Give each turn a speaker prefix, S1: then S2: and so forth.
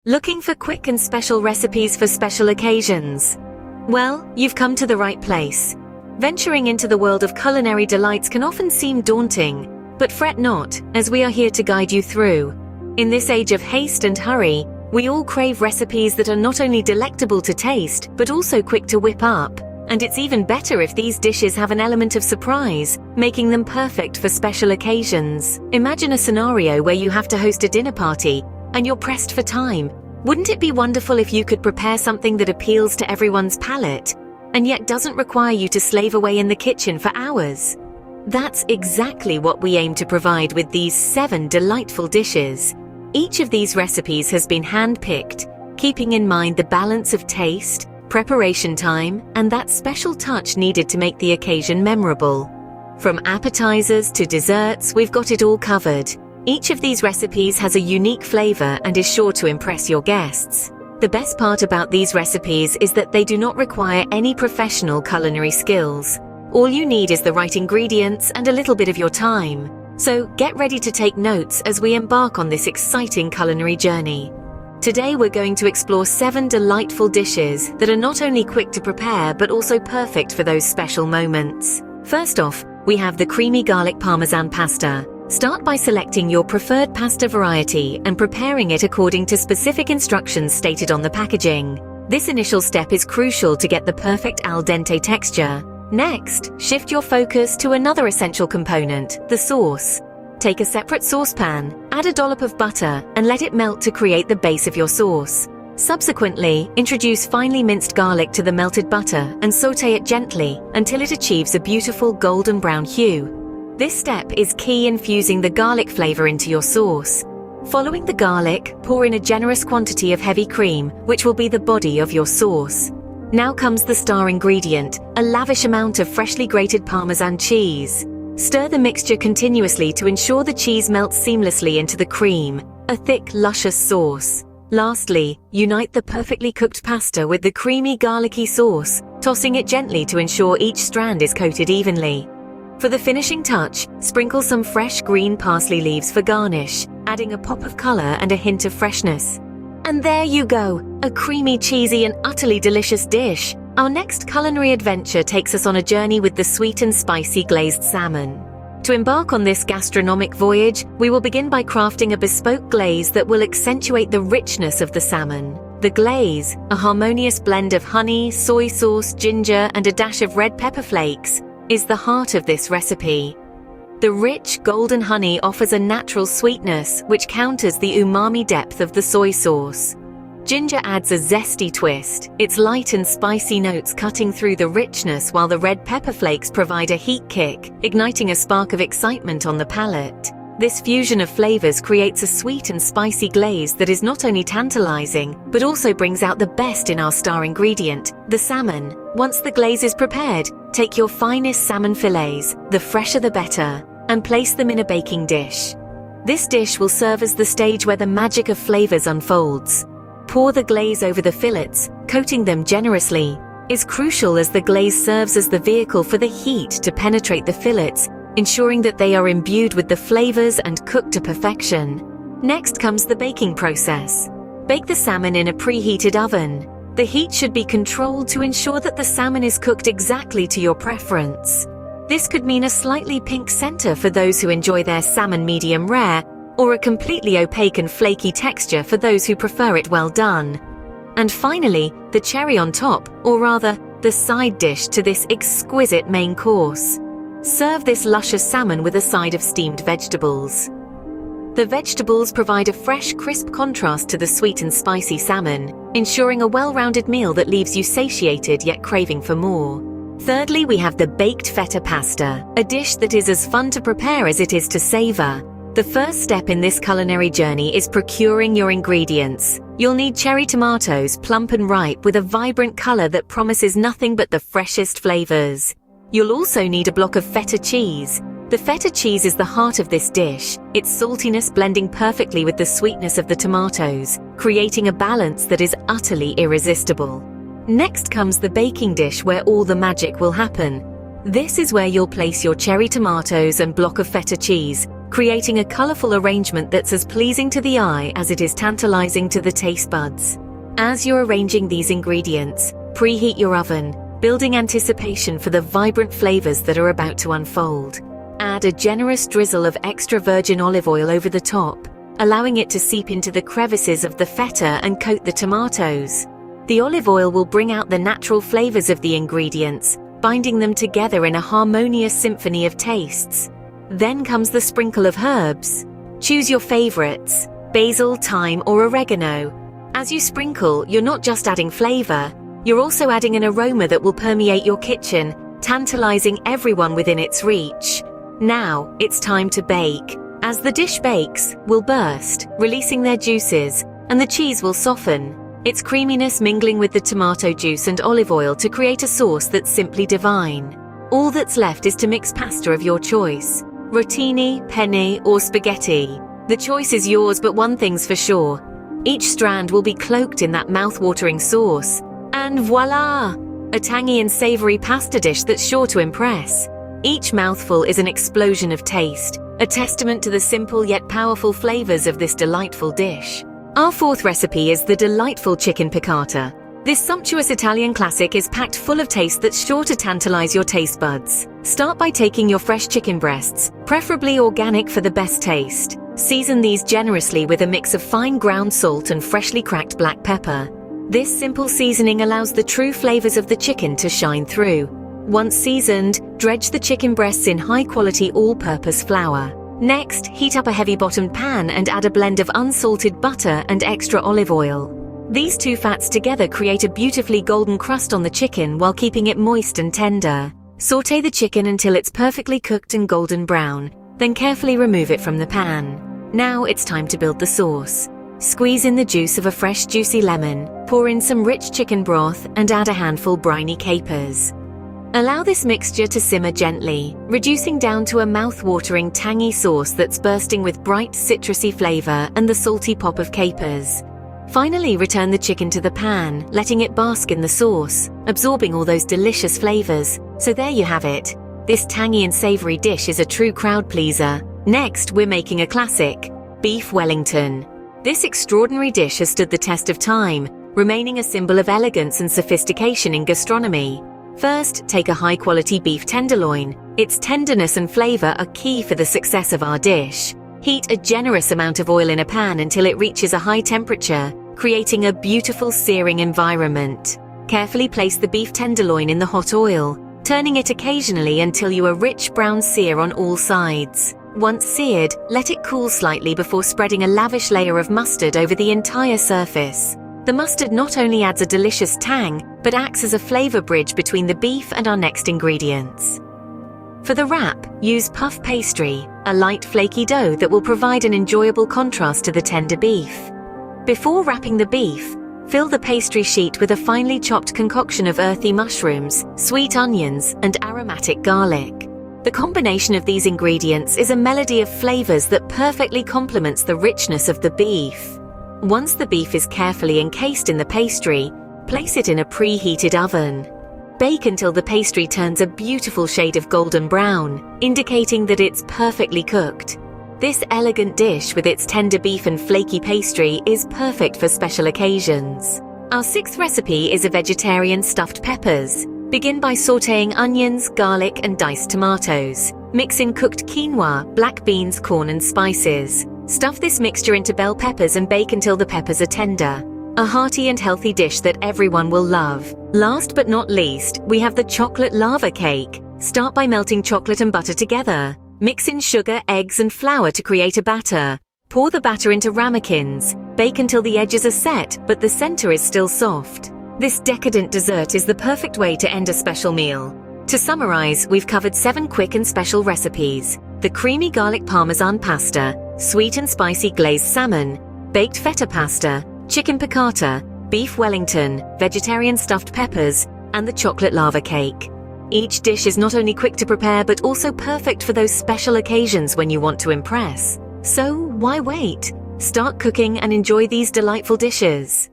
S1: Looking for quick and special recipes for special occasions? Well, you've come to the right place. Venturing into the world of culinary delights can often seem daunting, but fret not, as we are here to guide you through. In this age of haste and hurry, we all crave recipes that are not only delectable to taste, but also quick to whip up. And it's even better if these dishes have an element of surprise, making them perfect for special occasions. Imagine a scenario where you have to host a dinner party, and you're pressed for time. Wouldn't it be wonderful if you could prepare something that appeals to everyone's palate, and yet doesn't require you to slave away in the kitchen for hours? That's exactly what we aim to provide with these 7 delightful dishes. Each of these recipes has been hand-picked, keeping in mind the balance of taste, preparation time, and that special touch needed to make the occasion memorable. From appetizers to desserts, we've got it all covered. Each of these recipes has a unique flavor and is sure to impress your guests. The best part about these recipes is that they do not require any professional culinary skills. All you need is the right ingredients and a little bit of your time. So get ready to take notes as we embark on this exciting culinary journey. Today we're going to explore 7 delightful dishes that are not only quick to prepare but also perfect for those special moments. First off, we have the creamy garlic parmesan pasta. Start by selecting your preferred pasta variety and preparing it according to specific instructions stated on the packaging. This initial step is crucial to get the perfect al dente texture. Next, shift your focus to another essential component, the sauce. Take a separate saucepan, add a dollop of butter, and let it melt to create the base of your sauce. Subsequently, introduce finely minced garlic to the melted butter and sauté it gently until it achieves a beautiful golden brown hue. This step is key in infusing the garlic flavor into your sauce. Following the garlic, pour in a generous quantity of heavy cream, which will be the body of your sauce. Now comes the star ingredient, a lavish amount of freshly grated Parmesan cheese. Stir the mixture continuously to ensure the cheese melts seamlessly into the cream, a thick, luscious sauce. Lastly, unite the perfectly cooked pasta with the creamy, garlicky sauce, tossing it gently to ensure each strand is coated evenly. For the finishing touch, sprinkle some fresh green parsley leaves for garnish, adding a pop of color and a hint of freshness. And there you go, a creamy, cheesy, and utterly delicious dish. Our next culinary adventure takes us on a journey with the sweet and spicy glazed salmon. To embark on this gastronomic voyage, we will begin by crafting a bespoke glaze that will accentuate the richness of the salmon. The glaze, a harmonious blend of honey, soy sauce, ginger, and a dash of red pepper flakes, is the heart of this recipe. The rich, golden honey offers a natural sweetness which counters the umami depth of the soy sauce. Ginger adds a zesty twist, its light and spicy notes cutting through the richness, while the red pepper flakes provide a heat kick, igniting a spark of excitement on the palate. This fusion of flavors creates a sweet and spicy glaze that is not only tantalizing, but also brings out the best in our star ingredient, the salmon. Once the glaze is prepared, take your finest salmon fillets, the fresher the better, and place them in a baking dish. This dish will serve as the stage where the magic of flavors unfolds. Pour the glaze over the fillets, coating them generously, is crucial as the glaze serves as the vehicle for the heat to penetrate the fillets, ensuring that they are imbued with the flavors and cooked to perfection. Next comes the baking process. Bake the salmon in a preheated oven. The heat should be controlled to ensure that the salmon is cooked exactly to your preference. This could mean a slightly pink center for those who enjoy their salmon medium rare, or a completely opaque and flaky texture for those who prefer it well done. And finally, the cherry on top, or rather, the side dish to this exquisite main course. Serve this luscious salmon with a side of steamed vegetables. The vegetables provide a fresh, crisp contrast to the sweet and spicy salmon, ensuring a well-rounded meal that leaves you satiated yet craving for more. Thirdly, we have the baked feta pasta, a dish that is as fun to prepare as it is to savor. The first step in this culinary journey is procuring your ingredients. You'll need cherry tomatoes, plump and ripe, with a vibrant color that promises nothing but the freshest flavors. You'll also need a block of feta cheese. The feta cheese is the heart of this dish, its saltiness blending perfectly with the sweetness of the tomatoes, creating a balance that is utterly irresistible. Next comes the baking dish where all the magic will happen. This is where you'll place your cherry tomatoes and block of feta cheese, creating a colorful arrangement that's as pleasing to the eye as it is tantalizing to the taste buds. As you're arranging these ingredients, preheat your oven, building anticipation for the vibrant flavors that are about to unfold. Add a generous drizzle of extra virgin olive oil over the top, allowing it to seep into the crevices of the feta and coat the tomatoes. The olive oil will bring out the natural flavors of the ingredients, binding them together in a harmonious symphony of tastes. Then comes the sprinkle of herbs. Choose your favorites: basil, thyme, or oregano. As you sprinkle, you're not just adding flavor, you're also adding an aroma that will permeate your kitchen, tantalizing everyone within its reach. Now, it's time to bake. As the dish bakes, will burst, releasing their juices, and the cheese will soften, its creaminess mingling with the tomato juice and olive oil to create a sauce that's simply divine. All that's left is to mix pasta of your choice: rotini, penne, or spaghetti. The choice is yours, but one thing's for sure: each strand will be cloaked in that mouth-watering sauce. And voila! A tangy and savory pasta dish that's sure to impress. Each mouthful is an explosion of taste, a testament to the simple yet powerful flavors of this delightful dish. Our fourth recipe is the delightful chicken piccata. This sumptuous Italian classic is packed full of taste that's sure to tantalize your taste buds. Start by taking your fresh chicken breasts, preferably organic for the best taste. Season these generously with a mix of fine ground salt and freshly cracked black pepper. This simple seasoning allows the true flavors of the chicken to shine through. Once seasoned, dredge the chicken breasts in high-quality all-purpose flour. Next, heat up a heavy-bottomed pan and add a blend of unsalted butter and extra olive oil. These two fats together create a beautifully golden crust on the chicken while keeping it moist and tender. Sauté the chicken until it's perfectly cooked and golden brown, then carefully remove it from the pan. Now it's time to build the sauce. Squeeze in the juice of a fresh juicy lemon, pour in some rich chicken broth, and add a handful briny capers. Allow this mixture to simmer gently, reducing down to a mouth-watering tangy sauce that's bursting with bright citrusy flavor and the salty pop of capers. Finally, return the chicken to the pan, letting it bask in the sauce, absorbing all those delicious flavors. So there you have it. This tangy and savory dish is a true crowd pleaser. Next, we're making a classic: beef Wellington. This extraordinary dish has stood the test of time, remaining a symbol of elegance and sophistication in gastronomy. First, take a high-quality beef tenderloin. Its tenderness and flavor are key for the success of our dish. Heat a generous amount of oil in a pan until it reaches a high temperature, creating a beautiful searing environment. Carefully place the beef tenderloin in the hot oil, turning it occasionally until you a rich brown sear on all sides. Once seared, let it cool slightly before spreading a lavish layer of mustard over the entire surface. The mustard not only adds a delicious tang, but acts as a flavor bridge between the beef and our next ingredients. For the wrap, use puff pastry, a light flaky dough that will provide an enjoyable contrast to the tender beef. Before wrapping the beef, fill the pastry sheet with a finely chopped concoction of earthy mushrooms, sweet onions, and aromatic garlic. The combination of these ingredients is a melody of flavors that perfectly complements the richness of the beef. Once the beef is carefully encased in the pastry, place it in a preheated oven. Bake until the pastry turns a beautiful shade of golden brown, indicating that it's perfectly cooked. This elegant dish with its tender beef and flaky pastry is perfect for special occasions. Our sixth recipe is a vegetarian stuffed peppers. Begin by sautéing onions, garlic, and diced tomatoes. Mix in cooked quinoa, black beans, corn, and spices. Stuff this mixture into bell peppers and bake until the peppers are tender. A hearty and healthy dish that everyone will love. Last but not least, we have the chocolate lava cake. Start by melting chocolate and butter together. Mix in sugar, eggs, and flour to create a batter. Pour the batter into ramekins. Bake until the edges are set, but the center is still soft. This decadent dessert is the perfect way to end a special meal. To summarize, we've covered 7 quick and special recipes: the creamy garlic parmesan pasta, sweet and spicy glazed salmon, baked feta pasta, chicken piccata, beef Wellington, vegetarian stuffed peppers, and the chocolate lava cake. Each dish is not only quick to prepare but also perfect for those special occasions when you want to impress. So why wait? Start cooking and enjoy these delightful dishes.